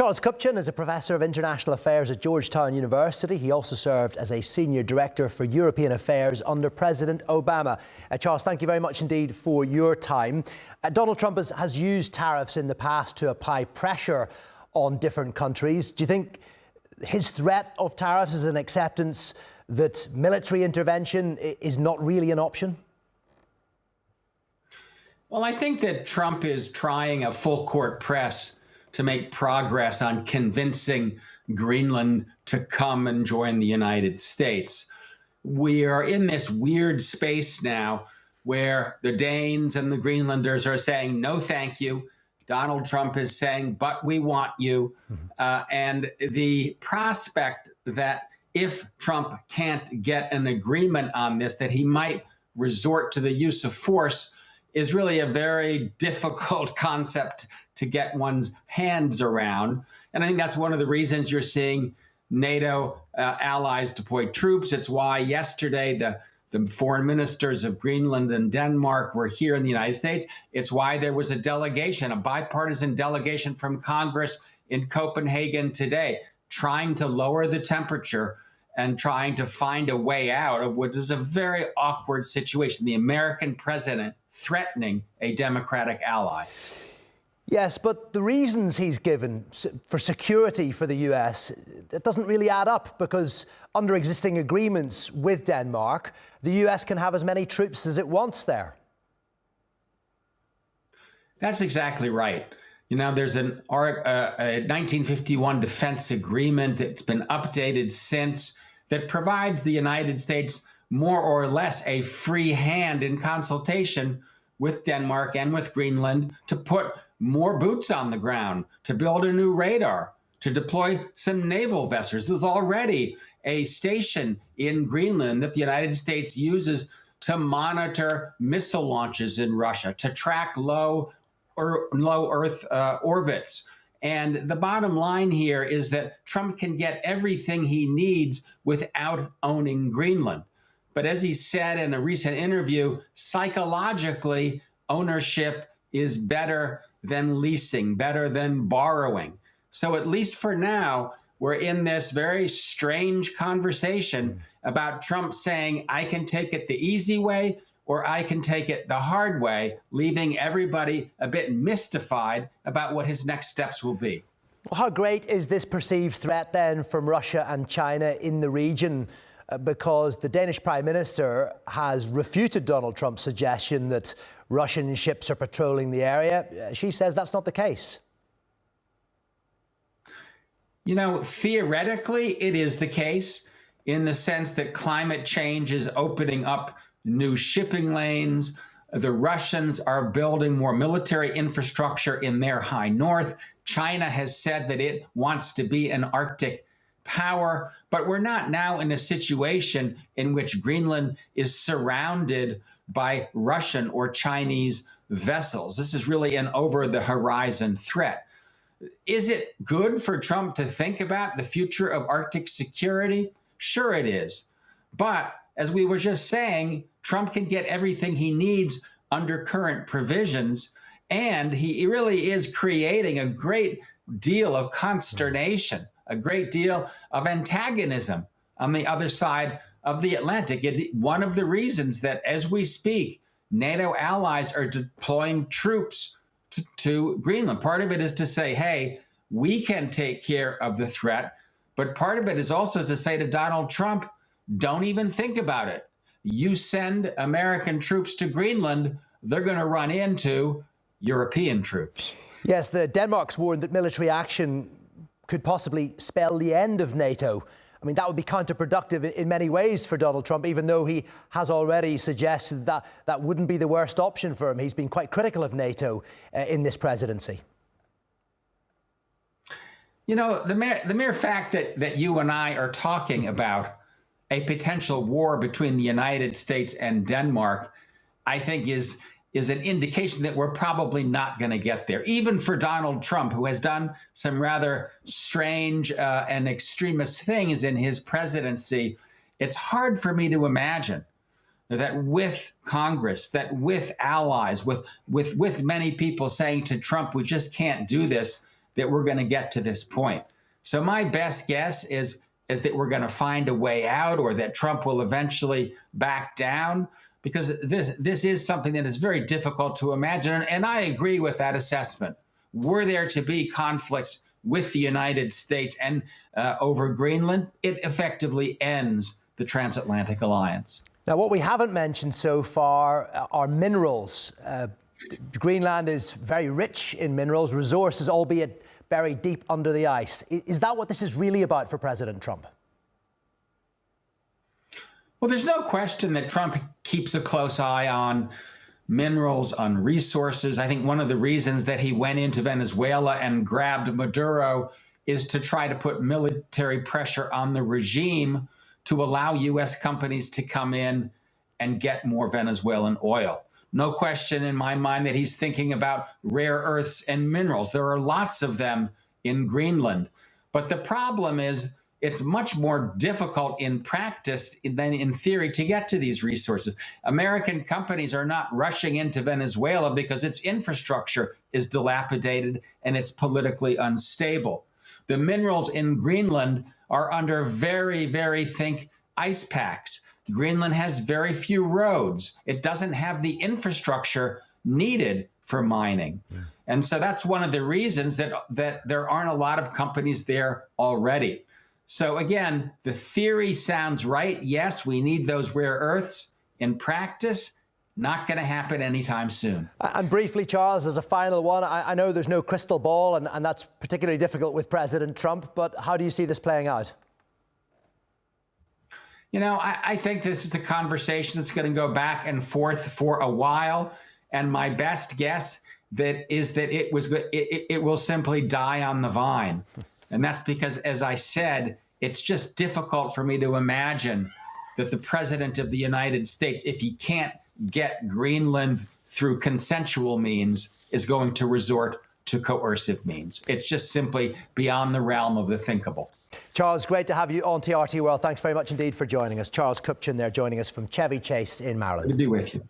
Charles Kupchan is a Professor of International Affairs at Georgetown University. He also served as a Senior Director for European Affairs under President Obama. Charles, thank you very much indeed for your time. Donald Trump has used tariffs in the past to apply pressure on different countries. Do you think his threat of tariffs is an acceptance that military intervention is not really an option? Well, I think that Trump is trying a full court press to make progress on convincing Greenland to come and join the United States. We are in this weird space now where the Danes and the Greenlanders are saying, no, thank you. Donald Trump is saying, but we want you. And the prospect that if Trump can't get an agreement on this, that he might resort to the use of force is really a very difficult concept to get one's hands around. And I think that's one of the reasons you're seeing NATO allies deploy troops. It's why yesterday the foreign ministers of Greenland and Denmark were here in the United States. It's why there was a delegation, a bipartisan delegation from Congress in Copenhagen today, trying to lower the temperature and trying to find a way out of what is a very awkward situation. The American president threatening a Democratic ally. Yes, but the reasons he's given for security for the US, it doesn't really add up, because under existing agreements with Denmark, the US can have as many troops as it wants there. That's exactly right. You know, there's a 1951 defense agreement that's been updated since that provides the United States more or less a free hand in consultation with Denmark and with Greenland to put more boots on the ground, to build a new radar, to deploy some naval vessels. There's already a station in Greenland that the United States uses to monitor missile launches in Russia, to track low Earth orbits. And the bottom line here is that Trump can get everything he needs without owning Greenland. But as he said in a recent interview, psychologically, ownership is better than leasing, better than borrowing. So at least for now, we're in this very strange conversation about Trump saying, I can take it the easy way, or I can take it the hard way, leaving everybody a bit mystified about what his next steps will be. Well, how great is this perceived threat then from Russia and China in the region? Because the Danish Prime Minister has refuted Donald Trump's suggestion that Russian ships are patrolling the area. She says that's not the case. You know, theoretically, it is the case in the sense that climate change is opening up new shipping lanes. The Russians are building more military infrastructure in their high north. China has said that it wants to be an Arctic power, but we're not now in a situation in which Greenland is surrounded by Russian or Chinese vessels. This is really an over-the-horizon threat. Is it good for Trump to think about the future of Arctic security? Sure it is. But as we were just saying, Trump can get everything he needs under current provisions, and he really is creating a great deal of consternation, a great deal of antagonism on the other side of the Atlantic. It's one of the reasons that as we speak, NATO allies are deploying troops to Greenland. Part of it is to say, hey, we can take care of the threat. But part of it is also to say to Donald Trump, don't even think about it. You send American troops to Greenland, they're going to run into European troops. Yes, Denmark's warned that military action could possibly spell the end of NATO. I mean, that would be counterproductive in many ways for Donald Trump, even though he has already suggested that that wouldn't be the worst option for him. He's been quite critical of NATO in this presidency. You know, the mere fact that you and I are talking about a potential war between the United States and Denmark, I think is an indication that we're probably not going to get there. Even for Donald Trump, who has done some rather strange and extremist things in his presidency, it's hard for me to imagine that with Congress, that with allies, with many people saying to Trump, we just can't do this, that we're going to get to this point. So my best guess is that we're going to find a way out, or that Trump will eventually back down, because this is something that is very difficult to imagine. And I agree with that assessment. Were there to be conflict with the United States and over Greenland, it effectively ends the transatlantic alliance. Now, what we haven't mentioned so far are minerals. Greenland is very rich in minerals, resources, albeit buried deep under the ice. Is that what this is really about for President Trump? Well, there's no question that Trump keeps a close eye on minerals, on resources. I think one of the reasons that he went into Venezuela and grabbed Maduro is to try to put military pressure on the regime to allow U.S. companies to come in and get more Venezuelan oil. No question in my mind that he's thinking about rare earths and minerals. There are lots of them in Greenland. But the problem is it's much more difficult in practice than in theory to get to these resources. American companies are not rushing into Venezuela because its infrastructure is dilapidated and it's politically unstable. The minerals in Greenland are under very, very thick ice packs. Greenland has very few roads. It doesn't have the infrastructure needed for mining. Yeah. And so that's one of the reasons that there aren't a lot of companies there already. So again, the theory sounds right. Yes, we need those rare earths. In practice, not going to happen anytime soon. And briefly, Charles, as a final one, I know there's no crystal ball, and that's particularly difficult with President Trump, but how do you see this playing out? You know, I think this is a conversation that's going to go back and forth for a while. And my best guess is that it will simply die on the vine. And that's because, as I said, it's just difficult for me to imagine that the president of the United States, if he can't get Greenland through consensual means, is going to resort to coercive means. It's just simply beyond the realm of the thinkable. Charles, great to have you on TRT World. Thanks very much indeed for joining us. Charles Kupchan there joining us from Chevy Chase in Maryland. Good to be with you.